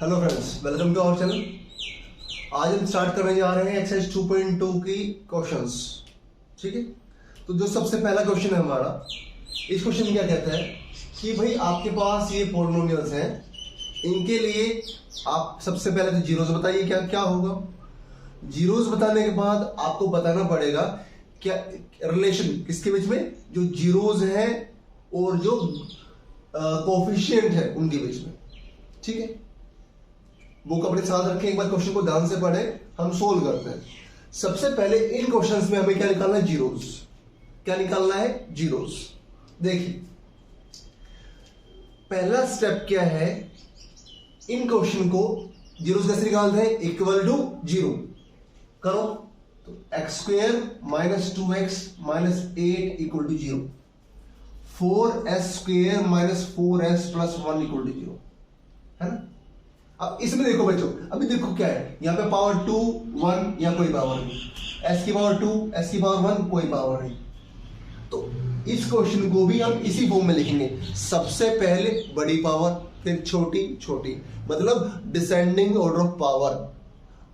Hello friends, welcome to our channel. आज हम start करने जा रहे हैं एक्सरसाइज 2.2 की क्वेश्चंस। ठीक है, तो जो सबसे पहला क्वेश्चन है हमारा, इस क्वेश्चन में क्या कहता है कि भाई आपके पास ये पॉलिनोमियल्स हैं, इनके लिए आप सबसे पहले तो जीरोस बताइए क्या क्या होगा। जीरोस बताने के बाद आपको बताना पड़ेगा क्या रिलेशन किसके बीच में, जो जीरोस हैं और जो कोफिशिएंट है उनके बीच में। ठीक है, बुक अपने साथ रखें, एक बार क्वेश्चन को ध्यान से पढ़ें, हम सोल्व करते हैं। सबसे पहले इन क्वेश्चंस में हमें क्या निकालना है, जीरोस। क्या निकालना है, जीरोस। देखिए पहला स्टेप क्या है, इन क्वेश्चन को जीरोस कैसे निकालते हैं, इक्वल टू जीरो करो तो x square minus 2x minus 8 equal to zero, 4s square minus 4s plus 1 equal to zero, है ना। अब इसमें देखो बच्चों, अभी देखो क्या है, यहाँ पे पावर 2 1 या कोई पावर नहीं, s की पावर 2 s की पावर 1 कोई पावर नहीं। तो इस क्वेश्चन को भी हम इसी फॉर्म में लिखेंगे, सबसे पहले बड़ी पावर फिर छोटी छोटी, मतलब डिसेंडिंग ऑर्डर ऑफ पावर,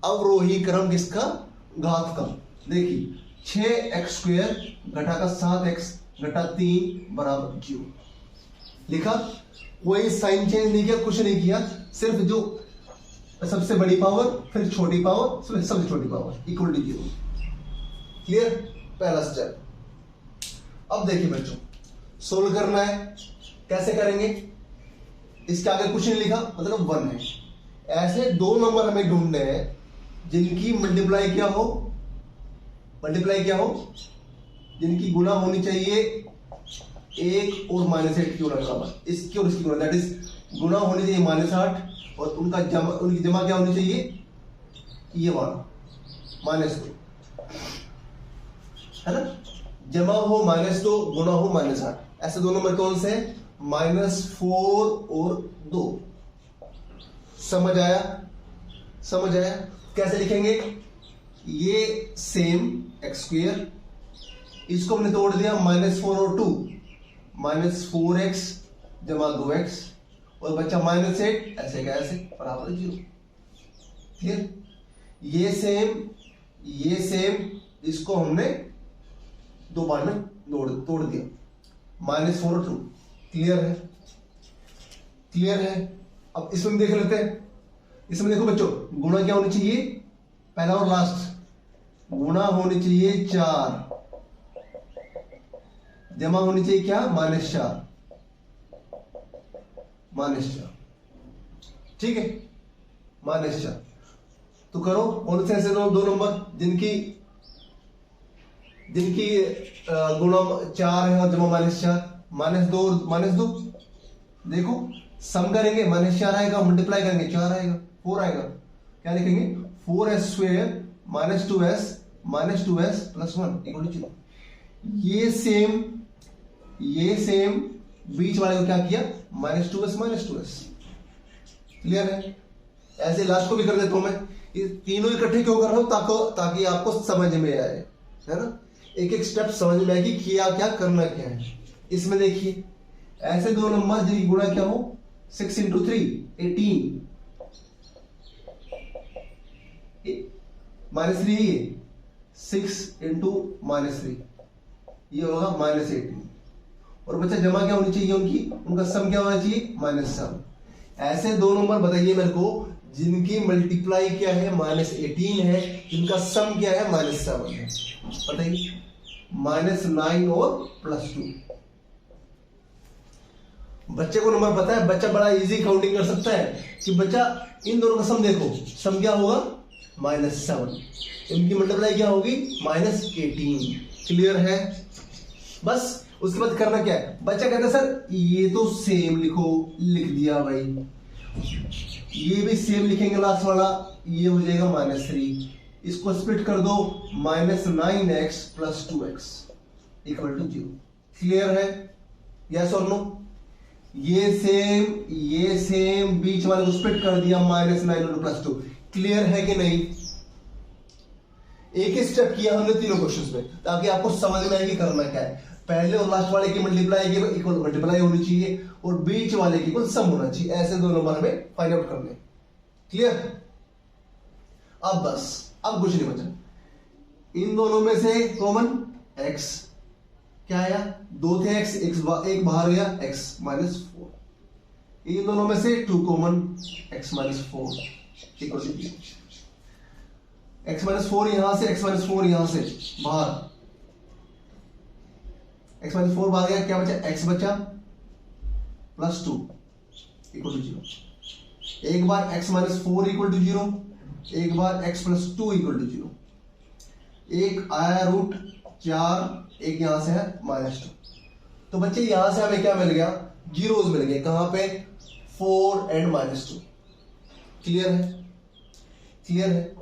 अवरोही क्रम किसका, घात का। देखिए 6x स्क्वेयर घटा का 7x घटा 3 बराबर 0 लिखा, कोई साइन चेंज नहीं किया, कुछ नहीं किया, सिर्फ जो सबसे बड़ी पावर फिर छोटी पावर फिर सबसे छोटी पावर इक्वल टू 0। क्लियर, पहला स्टेप। अब देखिए बच्चों, सोल्व करना है, कैसे करेंगे, इसके आगे कुछ नहीं लिखा, मतलब 1 है। ऐसे दो नंबर हमें ढूंढने हैं जिनकी मल्टीप्लाई क्या हो, जिनकी गुना होनी चाहिए 1 और -8 की गुना बराबर, इसकी और इसकी गुना, दैट इज गुना होनी चाहिए -8 और उनकी जमा क्या होनी चाहिए, ये वाला -2, है ना। जमा हो -2 गुना हो -8, ऐसे दो नंबर कौन से हैं, -4 और 2। समझ आया, समझ आया। कैसे लिखेंगे, ये सेम x स्क्वेयर, इसको हमने तोड़ दिया -4 और 2, -4x जमा 2x और बच्चा -8, ऐसे का ऐसे बराबर 0। क्लियर, ये सेम इसको हमने दो बार में तोड़ दिया, -4 और 2। क्लियर है। अब इसमें देख लेते हैं, इसमें देखो बच्चों, गुणा क्या होनी चाहिए, पहला और लास्ट, गुणा होनी चाहिए 4, जमा होनी चाहिए क्या, -4। ठीक है, -4। तो करो, कौन से ऐसे दो नंबर जिनकी गुणा 4 है और जमा -4, -2 देखो सम करेंगे, -4 आएगा, मल्टीप्लाई करेंगे 4 आएगा, 4 आएगा। क्या लिखेंगे, 4s square -2s plus 1 equal to 0। ये सेम बीच वाले को क्या किया, -2s। क्लियर है। ऐसे लास्ट को भी कर देता हूं मैं, ये तीनों इकट्ठे क्यों कर रहा हूं, ताकि आपको समझ में आए, है ना, एक एक स्टेप समझ में आएगी किया क्या, करना क्या है। इसमें देखिए ऐसे दो नंबर जिनकी गुणा क्या हो, 6 × 3 18, -3 ये 6 × -3 ये होगा -18, और बच्चा जमा क्या होनी चाहिए, उनका सम क्या होना चाहिए, -7। ऐसे दो नंबर बताइए मेरे को जिनकी मल्टीप्लाई क्या है, -18 है, जिनका सम क्या है, -7 है, बताइए। -9 और +2। बच्चे को नंबर पता है, बच्चा बड़ा इजी काउंटिंग कर सकता है कि बच्चा इन दोनों का सम देखो, सम क्या होगा, -7, इनकी मल्टीप्लाई क्या होगी, -18। क्लियर है। बस उसके बाद करना क्या है, बच्चा कहता है सर ये तो सेम लिख दिया भाई, ये भी सेम लिखेंगे लास्ट वाला, ये हो जाएगा -3, इसको स्प्लिट कर दो, -9x plus 2x equal to 0। Clear है, यस और नो। ये सेम बीच वाले को स्प्लिट कर दिया, -9 प्लस 2। क्लियर है कि नहीं। एक ही स्टेप किया हमने तीनों क्वेश्चंस में, ताकि आपको समझ में आएगी करना क्या है। पहले और लास्ट वाले की मल्टीप्लाई की इक्वल मल्टीप्लाई होनी चाहिए और बीच वाले की इक्वल सम होना चाहिए। ऐसे दो नंबर हमें फाइंड आउट करने। क्लियर? अब बस, अब कुछ नहीं बचा। इन दोनों में से कॉमन x क्या आया, 2 थे x, एक बाहर गया, x -4। इन दोनों में से 2 common, x -4 equal to x -4 यहां से, x -4 यहां से बाहर, x -4 बाहर गया, क्या बचा, x बचा +2 इक्वल टू 0। एक बार x -4 इक्वल टू 0, एक बार x +2 इक्वल टू 0। एक आया √4, एक यहां से है -2। तो बच्चे यहां से हमें क्या मिल गया, जीरोस मिल गए। कहां पे, 4 and -2। क्लियर है? क्लियर है?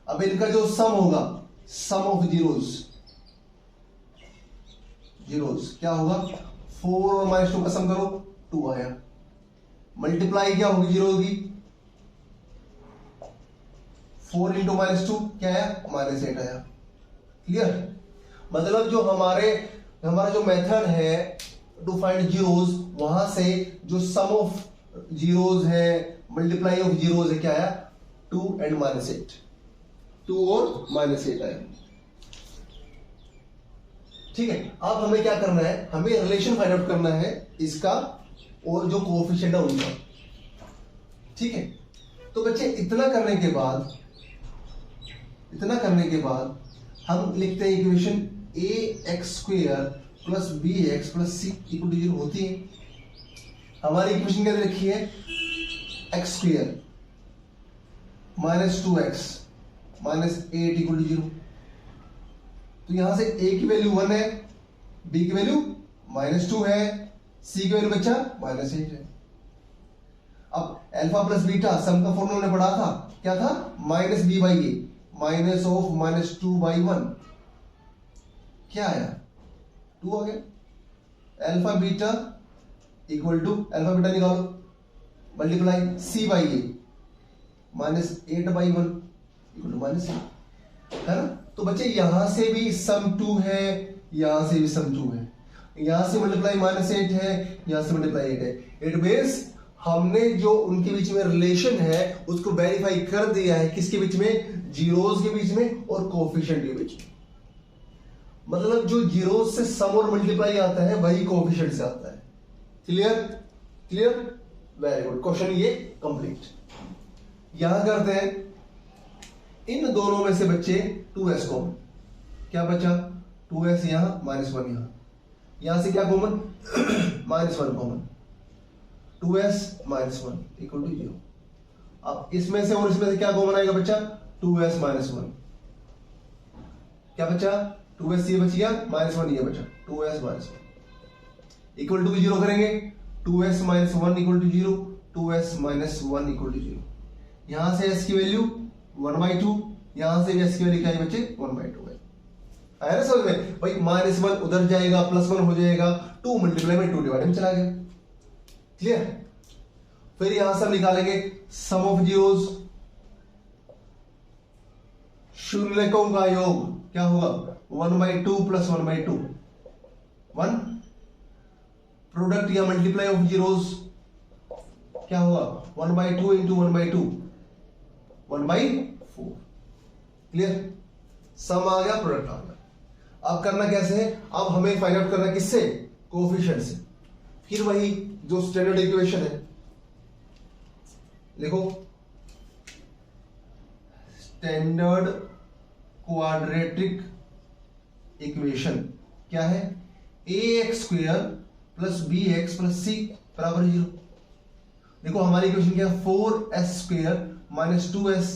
अब इनका जो सम होगा, सम ऑफ जीरोस, जीरोस क्या होगा, 4 और -2 का सम करो, 2 आया। मल्टीप्लाई क्या होगी जीरो की, 4 इंटू -2 क्या आया, -8 आया। क्लियर? मतलब जो हमारा जो मेथड है टू फाइंड जीरोस, वहां से जो सम ऑफ जीरोस है, मल्टीप्लाई ऑफ जीरोस है, क्या आया, 2 and -8। 2 और -8 आया। ठीक है, अब हमें क्या करना है, हमें रिलेशन फाइंड आउट करना है इसका और जो कोएफिशिएंट है उनका। ठीक है, तो बच्चे इतना करने के बाद हम लिखते हैं इक्वेशन ax² + bx + c = 0 होती है। हमारी इक्वेशन क्या लिखी है, x² -2x -8 = 0। तो यहां से a की वैल्यू 1 है, b की वैल्यू -2 है, c की वैल्यू बच्चा -8 है। अब अल्फा प्लस बीटा सम का फॉर्मूला हमने पढ़ा था, क्या था, -b/a -2/1। क्या आया, 2 आ गया। Alpha beta equal to, alpha beta निकालो, मल्टीप्लाई c/a -8/1 इक्वल टू -8, है ना। तो बच्चे यहां से भी सम 2 है, यहां से भी सम 2 है, यहां से मल्टीप्लाई -8 है, यहां से मल्टीप्लाई 8 है। इट मींस हमने जो उनके बीच में रिलेशन है उसको वेरीफाई कर दिया है, किसके बीच में, जीरोस के बीच में और कोएफिशिएंट के बीच में। मतलब जो जीरोस से सम और मल्टीप्लाई आता है वही कोएफिशिएंट से आता है। Clear? Clear, very good. Question ये कंप्लीट। यहां करते हैं, इन दोनों में से बच्चे 2s कॉमन, क्या बचा, 2s यहां, -1 यहां से क्या common, -1 common, 2s -1 equal to 0। अब इसमें से और इसमें से क्या कॉमन आएगा बच्चा, 2s -1, क्या बचा, 2s ये बच गया, -1 ये बचा, 2s -1 इक्वल टू 0 करेंगे, 2s -1 equal to 0, 2s -1 equal to 0। यहां से s की वैल्यू 1/2, यहां से भी s की वैल्यू क्या है बच्चे, 1/2 है। आया ना समझ में भाई, -1 उधर जाएगा, +1 हो जाएगा, 2 मल्टीप्लाई में 2 डिवाइड में चला गया। क्लियर? फिर यहां से हम निकालेंगे सम ऑफ जीरोस, शून्यकों का योग क्या होगा, 1/2 + 1/2, 1। प्रोडक्ट या मल्टीप्लाई ऑफ जीरोस क्या होगा, 1/2 इंटू 1/2, 1/4। क्लियर? सम आ गया, प्रोडक्ट आ गया। अब करना कैसे है, अब हमें फाइंड आउट करना किससे, कोएफिशिएंट से। फिर वही जो स्टैंडर्ड इक्वेशन है, देखो स्टैंडर्ड क्वाड्रेटिक इक्वेशन क्या है, ax² + bx + c = 0। देखो हमारी इक्वेशन क्या है, 4s² -2s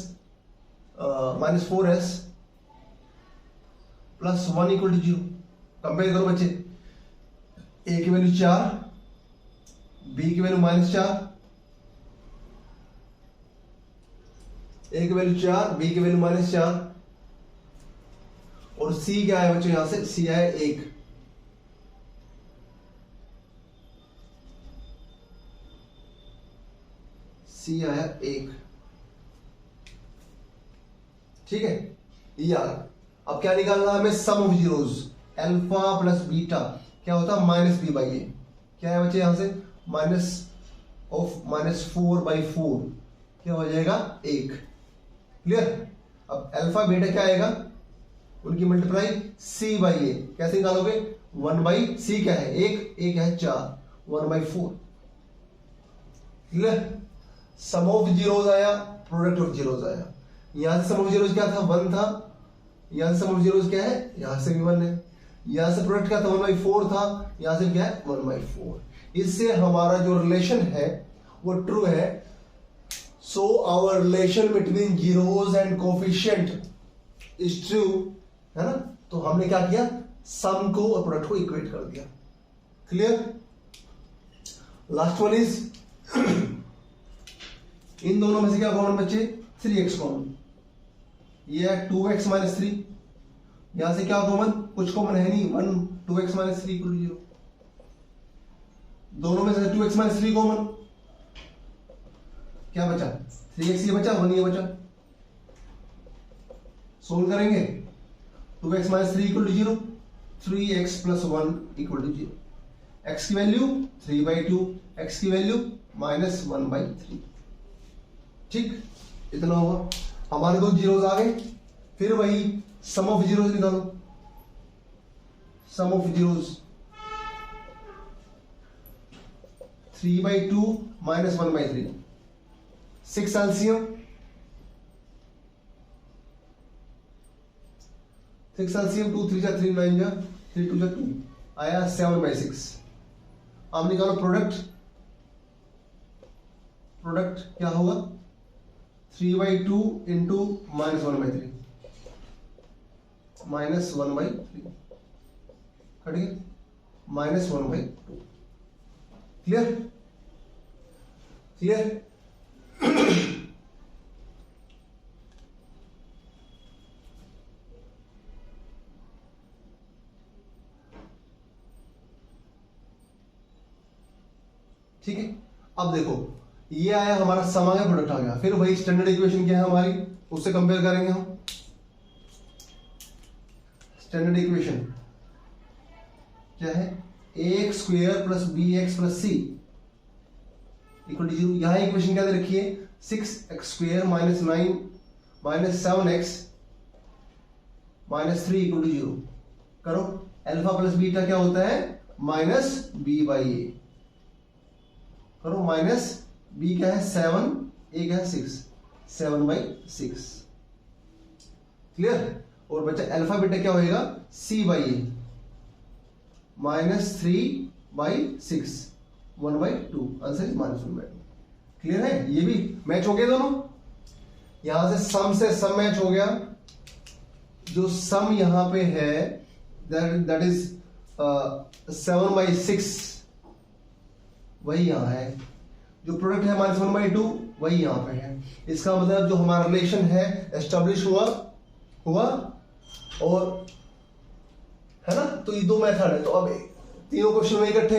-4s + 1 = 0। कंपेयर करो बच्चे, a की वैल्यू 4, b की वैल्यू -4, a की वैल्यू 4, b की वैल्यू -4, और c क्या है बच्चों, यहां से c है 1। c आया 1, ठीक है, ये आ गया। अब क्या निकालना है हमें, sum of zeros, alpha plus beta क्या होता है, -b/a। क्या है बच्चे, यहां से -4/4 क्या हो जाएगा 1। क्लियर। अब अल्फा बीटा क्या आएगा, उनकी मल्टीप्लाई c बाई ए। कैसे निकालोगे, 1 बाई सी क्या है 1, 1 है 4, 1/4। क्लियर। सम ऑफ जीरोज आया, प्रोडक्ट ऑफ जीरोज आया। यहां से सम ऑफ जीरोज क्या था 1 था, यहां से सम ऑफ जीरोज क्या है, यहां से भी 1 है। यहां से प्रोडक्ट क्या था 1/4 था, यहां से क्या है 1/4। इससे हमारा जो रिलेशन है वो ट्रू है। So our relation between zeros and coefficient is true, है ना। तो हमने क्या किया, सम को और प्रोडक्ट को इक्वेट कर दिया। Clear. Last one is in दोनों में से क्या कॉमन बचे, 3x कॉमन। ये है 2x माइनस 3। यहां से क्या कॉमन, कुछ कॉमन है नहीं, 1 2x माइनस 3 इक्वल 0। दोनों में से 2x माइनस 3 कॉमन, क्या बचा 3x ये बचा, 1 ये बचा। सोल्व करेंगे, 2x minus 3 equal to 0, 3x plus 1 equal to 0। x की वैल्यू 3/2, x की वैल्यू -1/3। ठीक, इतना होगा। हमारे दो जीरोज आ गए। फिर वही सम ऑफ जीरोज निकालो। सम ऑफ जीरोज 3/2 -1/3, 6 एलसीएम, 6 एलसीएम 2 3 जा 3 9 जा 3 2 जा 2 आया 7/6। अब निकालो प्रोडक्ट। प्रोडक्ट क्या होगा 3/2 इंटू -1/3, -1/3 कट गया, -1/2। क्लियर। क्लियर। ठीक है। अब देखो ये आया हमारा सम आ गया, प्रोडक्ट आ गया। फिर वही स्टैंडर्ड इक्वेशन क्या है हमारी, उससे कंपेयर करेंगे हम। स्टैंडर्ड इक्वेशन क्या है, ax² + bx + c equal to 0। यहां इक्वेशन क्या दे रखी है, 6x² - 9 - 7x - 3 इक्वल टू 0। करो, अल्फा प्लस बीटा क्या होता है -b/a। करो, माइनस b क्या है 7, a क्या है 6, 7/6। क्लियर। और बच्चा अल्फा बीटा क्या होएगा c/a, -3/6, 1/2। Answer is -1/2। क्लियर है। ये भी मैच हो गया दोनों। यहां से सम मैच हो गया। जो सम यहां पे है दैट इज 7/6, वही यहां है। जो प्रोडक्ट है -1/2 वही यहां पे है। इसका मतलब जो हमारा रिलेशन है एस्टेब्लिश हुआ और है ना। तो ये दो मेथड है। तो अब तीनों क्वेश्चन में इकट्ठे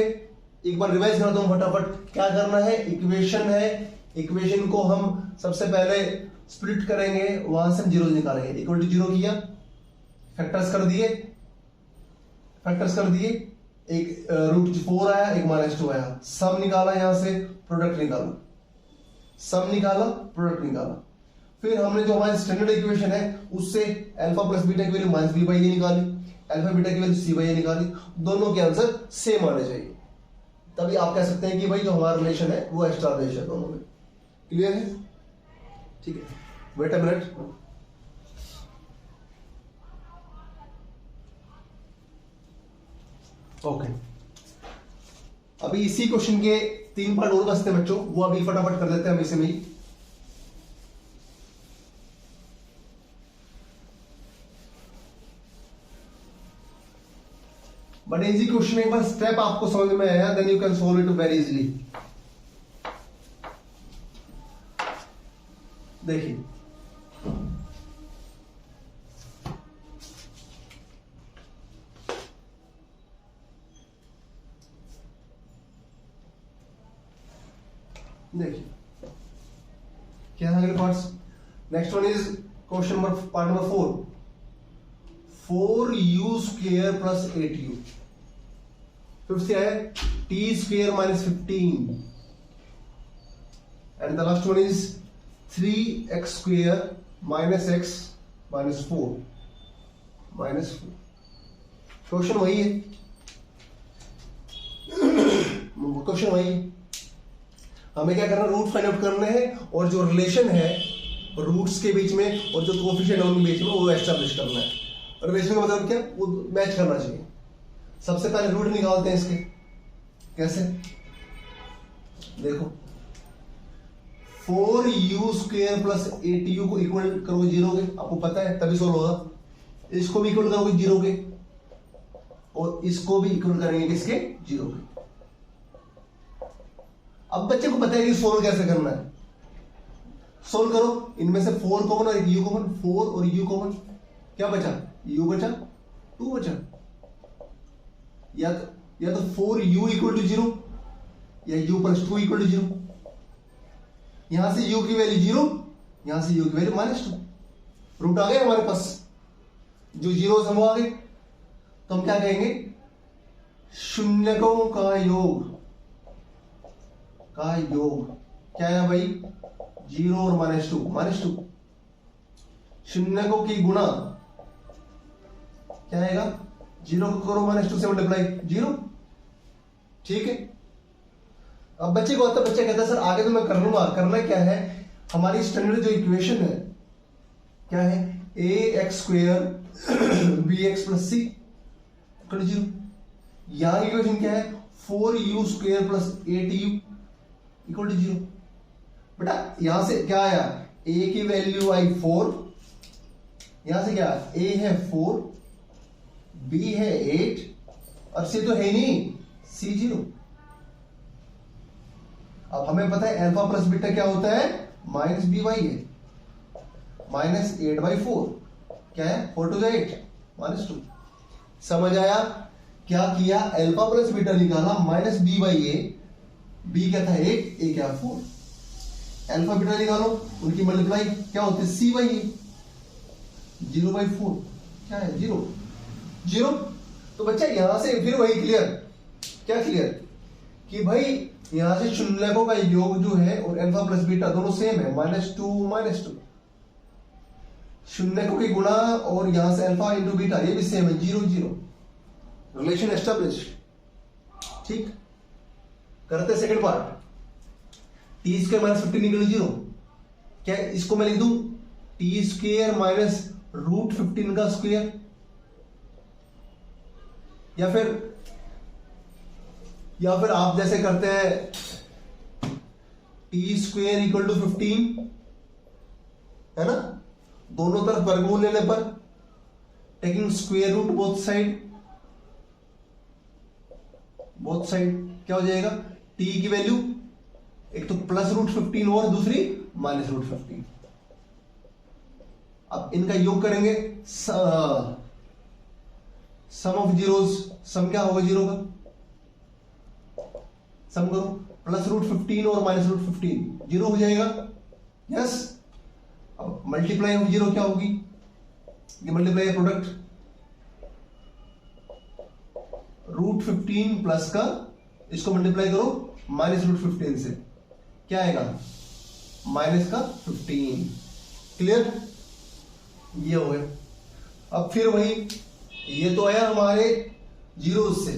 एक बार रिवाइज करता हूं फटाफट। क्या करना है, इक्वेशन है, इक्वेशन को हम सबसे पहले स्प्लिट करेंगे, वहां से हम जीरो निकालेंगे। इक्वल टू 0 किया, फैक्टर्स कर दिए, एक √4 आया, एक -2 आया। सम निकाला, यहां से प्रोडक्ट निकाला, सम निकाला, प्रोडक्ट निकाला। फिर हमने जो हमारी स्टैंडर्ड इक्वेशन है उससे अल्फा प्लस बीटा की वैल्यू -b/a निकाली, अल्फा बीटा की वैल्यू c/a निकाली। दोनों के आंसर सेम आने चाहिए, तभी आप कह सकते हैं कि भाई जो हमारा रिलेशन है वो एस्टैब्लिश है दोनों में। क्लियर है। ठीक है, वेट अ मिनट। ओके, अभी इसी क्वेश्चन के 3 पार्ट और बचते हैं बच्चों, वो अभी फटाफट कर देते हैं हम इसे में ही। बट इजी क्वेश्चन, एक बार स्टेप आपको समझ में आया, then you can solve it very easily. देखिए, क्या है अगले parts. Next one is question number part number 4, 4u² + 8u। Fifth है t² - 15 and the last one is 3x² minus x minus 4 question वही है, क्वेश्चन वही है। हमें क्या करना, रूट फाइंड आउट करने हैं और जो रिलेशन है रूट्स के बीच में और जो कोएफिशिएंट है उनके बीच में वो एस्टैब्लिश करना है। रिलेशन का मतलब क्या, वो मैच करना चाहिए। सबसे पहले रूट निकालते हैं इसके, कैसे, देखो 4u² प्लस 8u को इक्वल करोगे 0 के, आपको पता है तभी सोल्व होगा। इसको भी इक्वल करोगे 0 के और इसको भी इक्वल करेंगे किसके, 0 के। अब बच्चे को पता है कि सोल्व कैसे करना है, सोल्व करो। इनमें से 4 कॉमन और एक u कॉमन, 4 और u कॉमन, क्या बचा, u बचा, 2 बचा। या तो 4u इक्वल टू 0 या u प्लस 2 इक्वल टू 0। यहां से u की वैल्यू 0, यहां से u की वैल्यू -2। रूट आ गए हमारे पास, जो 0 से वो आ गए, तो हम क्या कहेंगे, शून्यकों का योग क्या है भाई, 0 और -2 शून्यकों की गुणा क्या आएगा, 0 को करो -2 से मल्टीप्लाई 0, ठीक है। अब बच्चे को आता है, बच्चा कहता है सर आगे तो मैं कर लूंगा, करना क्या है, हमारी स्टैंडर्ड जो इक्वेशन है क्या है, ax² bx + c = 0। यहां इक्वेशन क्या है, 4u² प्लस 8u = 0। बेटा यहां से क्या आया, a की वैल्यू आई 4, यहां से क्या a है 4, b है 8 और c तो है नहीं, c 0। अब हमें पता है अल्फा प्लस बीटा क्या होता है, -by है, -8/4 क्या है, 4 to the 8 -2। समझ आया, क्या किया, अल्फा प्लस बीटा निकाला, -b/a, b क्या था 8, a क्या 4। अल्फा बीटा निकालो, उनकी मल्टीप्लाई क्या होती है, c/a, 0/4 क्या है, 0। तो बच्चा यहां से फिर वही क्लियर, क्या क्लियर, कि भाई यहां से शून्यकों का योग जो है और अल्फा प्लस बीटा दोनों सेम है, -2 शून्यकों की गुणा और यहां से अल्फा इंटू बीटा ये भी सेम है, 0 रिलेशन एस्टैब्लिश, ठीक। करते सेकंड पार्ट, t² -15 = 0। क्या इसको मैं लिख दूं, t² -√15 का स्क्वायर, या फिर आप जैसे करते हैं t² = 15, है ना, दोनों तरफ वर्गमूल लेने पर taking square root both side क्या हो जाएगा, t की वैल्यू एक तो +√15 और दूसरी -√15। अब इनका योग करेंगे, सम ऑफ जीरोस, सम क्या होगा 0 का, सम करो, +√15 और -√15 0 हो जाएगा, यस। अब मल्टीप्लाई ऑफ 0 क्या होगी, ये मल्टीप्लाई प्रोडक्ट, √15 प्लस का इसको मल्टीप्लाई करो -√15 से, क्या आएगा, -15। क्लियर, ये हो गया। अब फिर वही, ये तो आया हमारे जीरोस से,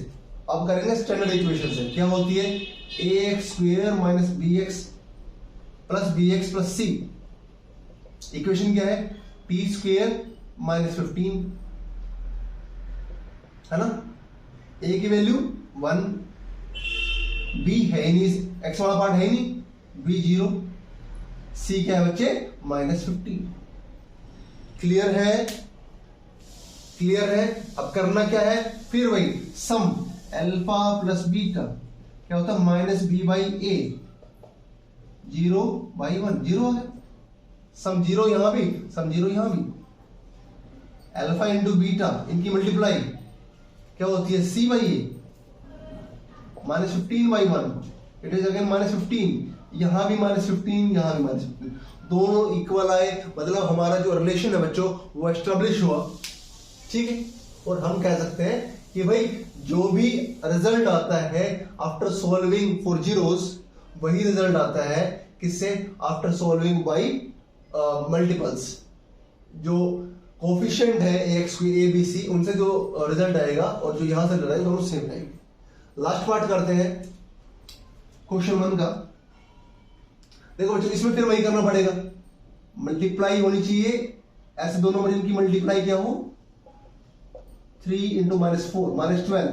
अब करेंगे स्टैंडर्ड इक्वेशन से, क्या होती है, ax² - bx + bx + c। Equation क्या है, t² -15, है ना, a की वैल्यू 1, b है ही नहीं, x वाला पार्ट है ही नहीं, b 0, c क्या है बच्चे, -15। क्लियर है। अब करना क्या है, फिर वही सम अल्फा प्लस बीटा क्या होता है, -b/a, 0/1 0 है, सम 0 यहां भी, सम 0 यहां भी, अल्फा इंटू बीटा इनकी मल्टीप्लाई क्या होती है, c/a, -15/1, इट इज अगेन -15, यहां भी -15, यहां भी -15, दोनों इक्वल आए, मतलब हमारा जो रिलेशन है बच्चों वो एस्टेब्लिश हुआ, ठीक है। और हम कह सकते हैं कि भाई जो भी रिजल्ट आता है आफ्टर सॉल्विंग फॉर जीरोस, वही रिजल्ट आता है किससे, आफ्टर सॉल्विंग बाय मल्टीपल्स, जो कोफिशिएंट है ax की a b c, उनसे जो रिजल्ट आएगा और जो यहां से रिजल्ट आएगा दोनों सेम आएंगे। लास्ट पार्ट करते हैं क्वेश्चन 1 का। देखो बच्चों इसमें फिर वही करना पड़ेगा, मल्टीप्लाई होनी चाहिए, ऐसे दोनों नंबर की मल्टीप्लाई क्या हो 3 इंटू -4 -12,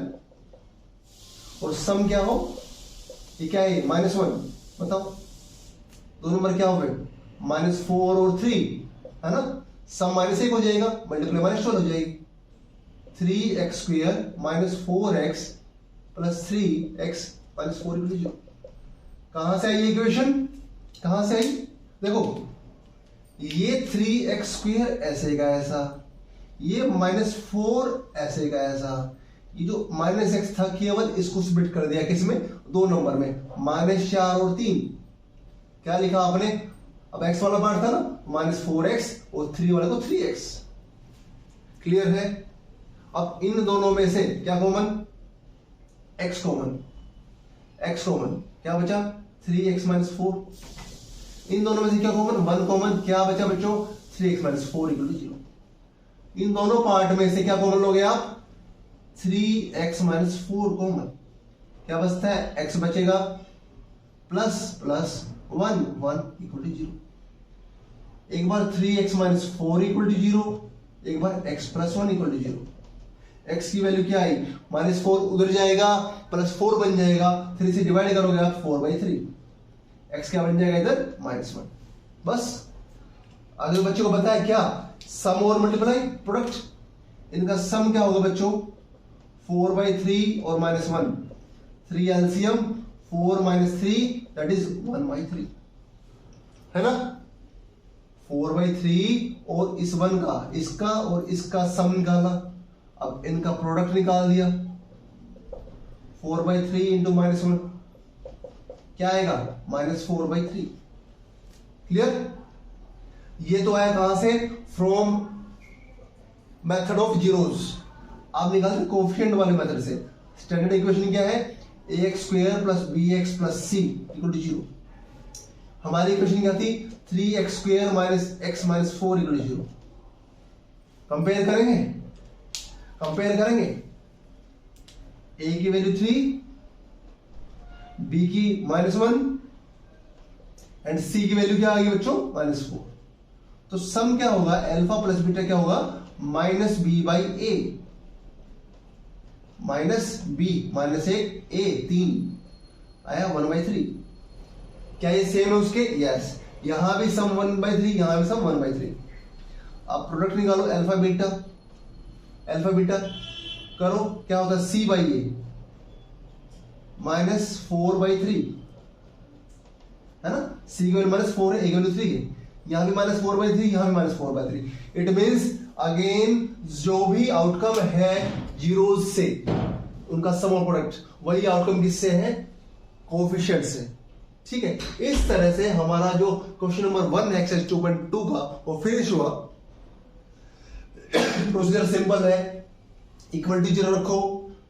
और सम क्या हो, ये क्या है -1, बताओ दो नंबर क्या हो गए -4 और 3 है ना, सम -1 हो जाएगा, मल्टीप्लाई -12 हो जाएगी। 3x² -4x + 3x - 4 = 0। कहां से आई ये इक्वेशन, कहां से आई, देखो ये 3x² ऐसे का ऐसा, ये -4 ऐसे का ऐसा, ये जो -x था केवल इसको स्प्लिट कर दिया किसमें, दो नंबर में, -4 और 3। क्या लिखा आपने, अब x वाला पार्ट था ना -4x और 3 वाले को 3x। क्लियर है। अब इन दोनों में से क्या common, x common, x common, क्या बचा 3x - 4। इन दोनों में से क्या कॉमन, 1 कॉमन, क्या बचा बच्चों 3x - 4 = 0। इन दोनों पार्ट में से क्या कॉमन लोगे आप, 3x - 4 कॉमन, क्या बचता है x बचेगा, प्लस प्लस 1 = 0। एक बार 3x - 4 = 0, एक बार x + 1 = 0। x की वैल्यू क्या आई, -4 उधर जाएगा, +4 बन जाएगा, 3 से डिवाइड करोगे आप 4/3, x क्या बन जाएगा इधर -1। बस अगर बच्चों को पता है क्या, सम और मल्टीप्लाई प्रोडक्ट, इनका सम क्या होगा बच्चों 4/3 और -1, 3 एलसीएम 4 - 3 दैट इज 1/3 है ना। 4/3 और इस 1 का, इसका और इसका सम निकाला, अब इनका प्रोडक्ट निकाल दिया, 4/3 इंटू -1 क्या आएगा -4/3। क्लियर। ये तो आया कहां से, फ्रॉम मेथड ऑफ जीरोस। आप निकालते कोफिशिएंट वाले मेथड से। स्टैंडर्ड इक्वेशन क्या है, ax² + bx + c = 0। हमारी इक्वेशन क्या थी, 3x² - x - 4 = 0। कंपेयर करेंगे, कंपेयर करेंगे, a की वैल्यू 3, b की -1 एंड c की वैल्यू क्या आ गई बच्चों -4। तो सम क्या होगा, अल्फा प्लस बीटा क्या होगा -b/a, -b -1 3 आया 1/3। क्या ये सेम है उसके, यस। यहां भी सम 1/3, यहां भी सम 1/3। अब प्रोडक्ट निकालो अल्फा बीटा, अल्फा बीटा करो, क्या होता है c/a -4/3 है ना, c की वैल्यू -4 है, a की वैल्यू 3 है, यहां भी -4/3, यहां भी -4/3। इट मींस अगेन जो भी आउटकम है जीरोज से, उनका सम और प्रोडक्ट, वही आउटकम किससे है, कोफिशिएंट से। ठीक है, इस तरह से हमारा जो क्वेश्चन नंबर 1 एक्सरसाइज 2.2 का वो फिनिश हुआ। प्रोसीजर सिंपल है, इक्वल टू 0 रखो,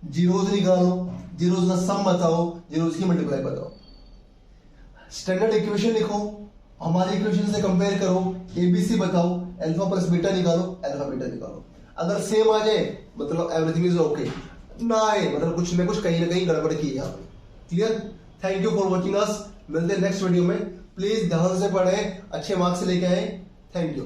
जीरोज निकालो, जीरोज का सम बताओ, जीरोज की मल्टीप्लाई बताओ, स्टैंडर्ड इक्वेशन लिखो, हमारी इक्वेशन से कंपेयर करो, एबीसी बताओ, अल्फा प्लस बीटा निकालो, अल्फा बीटा निकालो। अगर सेम आ जाए मतलब एवरीथिंग इज ओके, ना आए मतलब कुछ ना कुछ कहीं ना कहीं गड़बड़ की है यहाँ पे। Clear. Thank you for watching us. मिलते हैं नेक्स्ट वीडियो में। प्लीज ध्यान से पढ़ें, अच्छे मार्क्स लेके आए। Thank you.